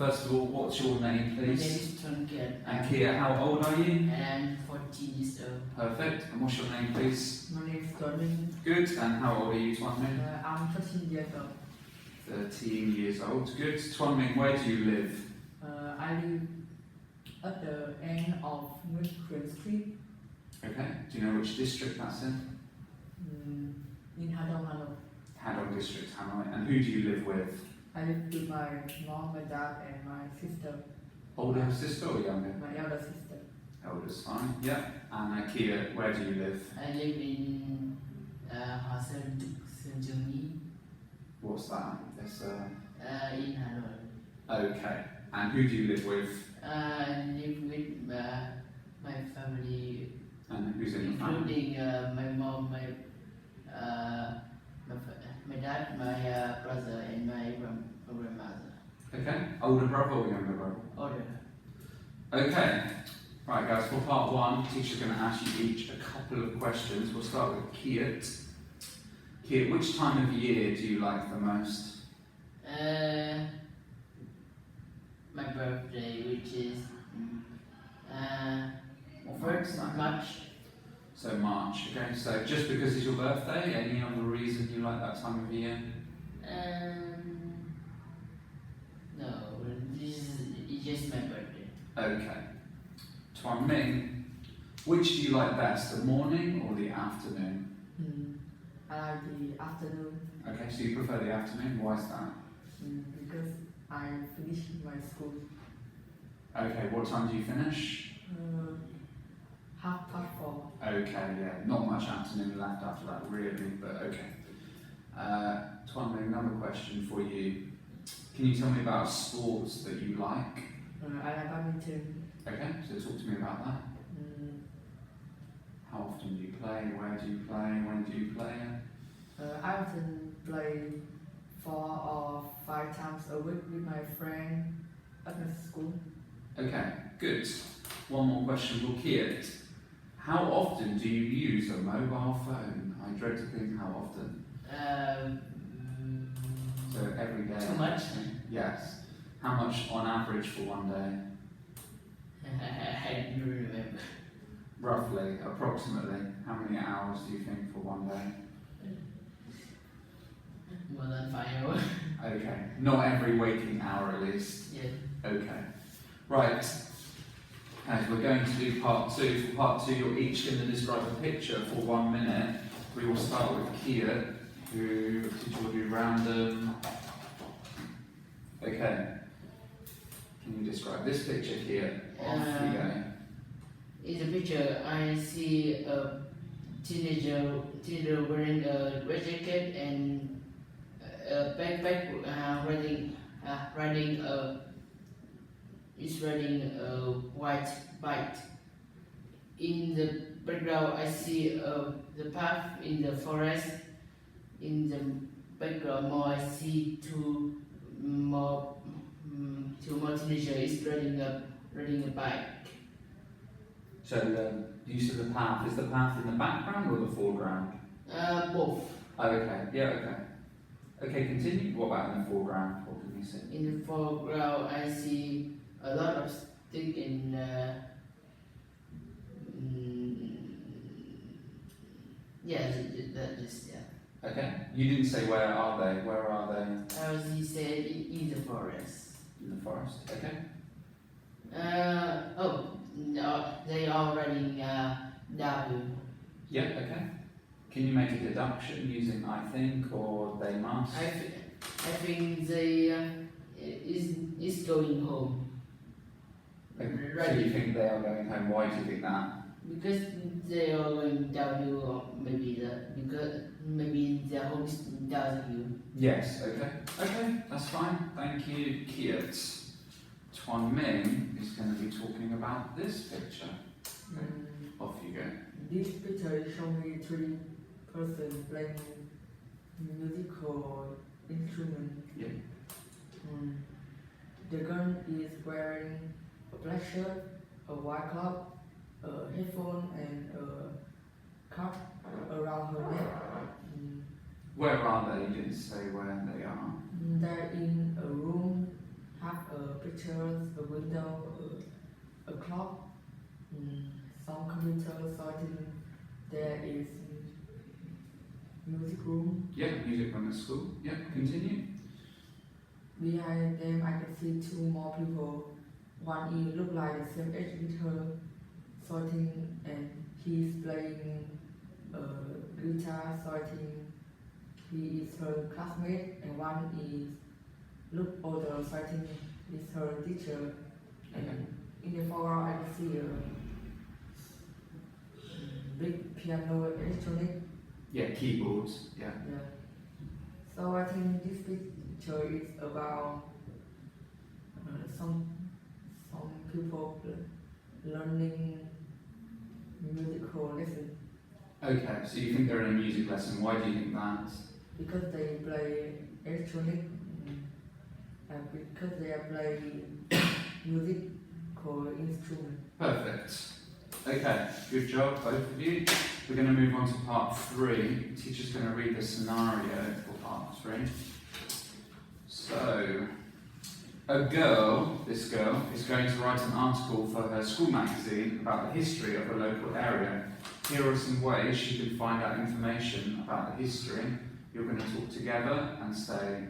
First of all, what's your name, My name please? is Tuấn Kiệt. And Kiet, how old are you? And I'm 14 years old. Perfect. And what's your name, please? My name is Tuấn. Good. And how old are you, Tuấn? I'm 13 years old. 13 years old. Good. Tuấn, where do you live? I live at the end of Nguyễn Street Okay. Do you know which district that's in? In Hà Nội. Hadong district, Hanoi. And who do you live with? I live with my mom, my dad, and my sister. Older sister or younger? My elder sister. Elder's fine. Yeah. And Kiet, where do you live? I live in Hòa Sơn Trường. What's that? It's In Hà Nội. okay. And who do you live with? I live with my family, And who's in your family? including my mom, my dad, my brother, and my grandmother. Okay. Older brother or younger brother? Older. Okay. Right, guys. For part one, teacher's going to ask you each a couple of questions. We'll start with Kiet. Kiet, which time of year do you like the most? My birthday, which is What's that? March. So March. Okay. So just because it's your birthday, any other reason you like that time of year? No, it's just my birthday. Okay. Tuan Ming, which do you like best, the morning or the afternoon? I like the afternoon Okay, so you prefer the afternoon. Why is that? because I finished my school Okay. What time do you finish? 4:30. Okay, yeah, not much afternoon left after that, really, but okay. Tuan Ming, another question for you. Can you tell me about sports that you like? I like badminton. Okay, so talk to me about that. How often do you play? Where do you play? When do you play? I often play 4 or 5 times a week with my friend at my school. Okay, good. One more question for Kiet. How often do you use a mobile phone? I dread to think how often. So every day? Too much? Yes. How much on average for one day? I don't remember. Roughly, approximately, how many hours do you think for one day? More than 5 hours. Okay, not every waking hour at least. Yes. Okay, right. As we're going to do part two. For part two, you're each going to describe a picture for 1 minute. We will start with Kiet, who will do random. Okay. Can you describe this picture, Kiet? Off you go. In the picture, I see a teenager wearing a red jacket and a backpack, riding a white bike. In the background, I see the path in the forest. In the background, more I see two more teenagers riding a bike. So the use of the path, is the path in the background or the foreground? Both. Oh, okay, yeah, okay. Okay, continue. What about in the foreground? What can you see? In the foreground, I see a lot of stick in. Yeah, just yeah. Okay, you didn't say where are they? Where are they? As he said, in the forest. In the forest. Okay. No, they are riding down. Yeah. Okay. Can you make a deduction using I think or they must? I think they is going home. Okay, Right. So you think they are going home? Why do you think that? Because they are going downhill, or maybe their home is downhill. Yes. Okay. Okay, that's fine. Thank you, Kiet. Tuan Ming is going to be talking about this picture. Off you go. This picture shows me 3 persons playing musical instrument. Yeah. The girl is wearing a black shirt, a white cap, a headphone, and a cup around her neck. Where are they? You didn't say where they are. They're in a room, have a pictures, a window, a clock, some computer sorting. There is music room. Yeah, music room at school. Yeah, continue. Behind them, I can see two more people. One is look like the same age with her, sorting, and he's playing guitar, sorting. He is her classmate, and one is look older, sorting is her teacher. And in the foreground, I can see a big piano electronic. Yeah, keyboards. Yeah. Yeah. So I think this picture is about some people learning musical lesson Okay, so you think they're in a music lesson. Why do you think that? because they play electronic and because they play musical instrument. Perfect. Okay, good job, both of you. We're going to move on to part 3. The teacher's going to read the scenario for part 3. So, this girl, is going to write an article for her school magazine about the history of a local area. Here are some ways she can find out information about the history. You're going to talk together and say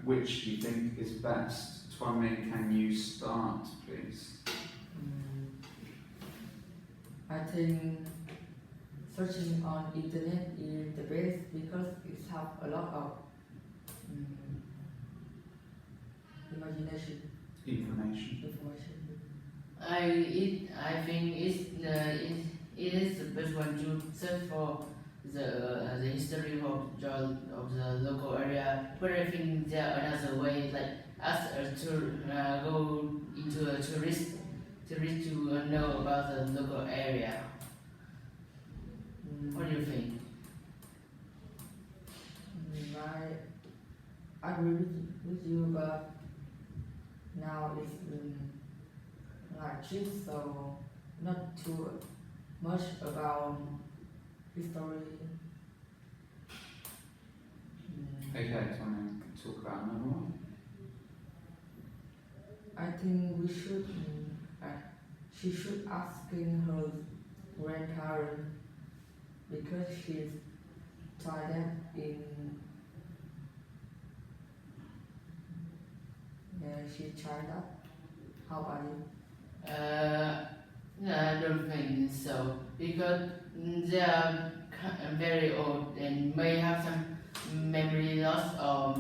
which you think is best. Tuấn, can you start, please? I think searching on internet is the best because it has a lot of imagination Information. I think it is the best one to search for the history of the local area. But I think there are another way, like ask to go into a tourist to know about the local area. What do you think? I agree with you, but now it's like cheap, so not too much about history. Okay, Tuấn, talk about another one. I think we should. She should asking her grandparents because she's tried that in. She tried that. How about you? No, I don't think so because they are very old and may have some memory loss or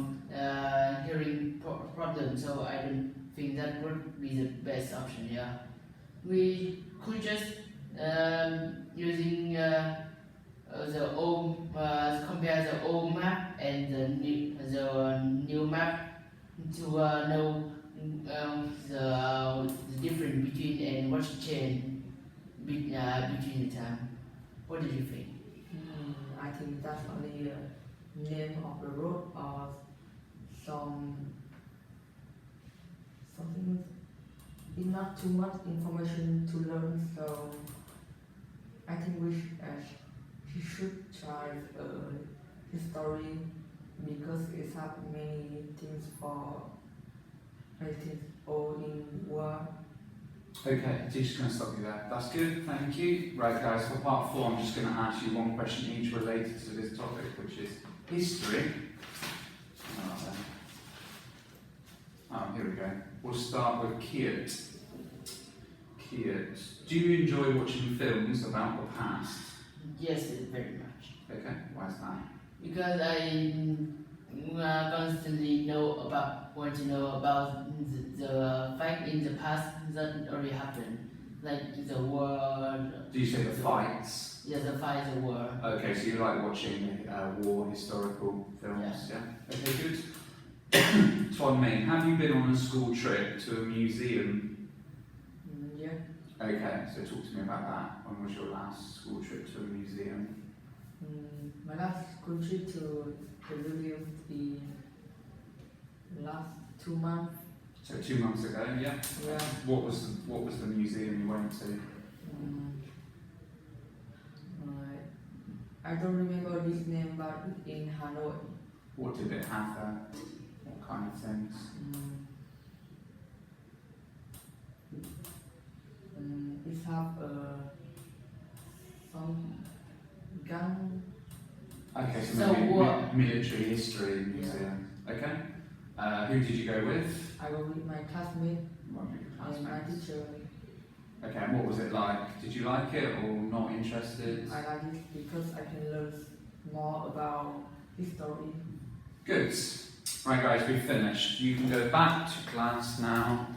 hearing problem. So I don't think that would be the best option. Yeah, we could just using the old compare the old map and the new map to know the difference between and what's changed between the time. What do you think? I think that's only a name of the road or something. It's not too much information to learn, so I think she should try history because it has many things for all in one. Okay, teacher's going to stop you there. That's good, thank you. Right guys, for part 4 I'm just going to ask you one question each related to this topic, which is history. Here we go. We'll start with Kiet. Kiet, do you enjoy watching films about the past? Yes, very much. Okay, why is that? Because I constantly want to know about the fact in the past that already happened, like the war. Do you say the fights? Yeah, the fight, the war. Okay, so you like watching war historical films, yeah? Okay, good. Tuấn, have you been on a school trip to a museum? Yeah. Okay, so talk to me about that. When was your last school trip to a museum? My last school trip to the museum in last 2 months. So 2 months ago, yeah? Yeah. What was the museum you went to? I don't remember this name, but in Hanoi. What did it have there? What kind of things? have some gun. Okay, so So maybe what- military history museum. Okay. Who did you go with? I go with my classmate One of your and my classmates. teacher. Okay, and what was it like? Did you like it or not interested? I like it because I can learn more about history. Good. Right guys, we've finished. You can go back to class now.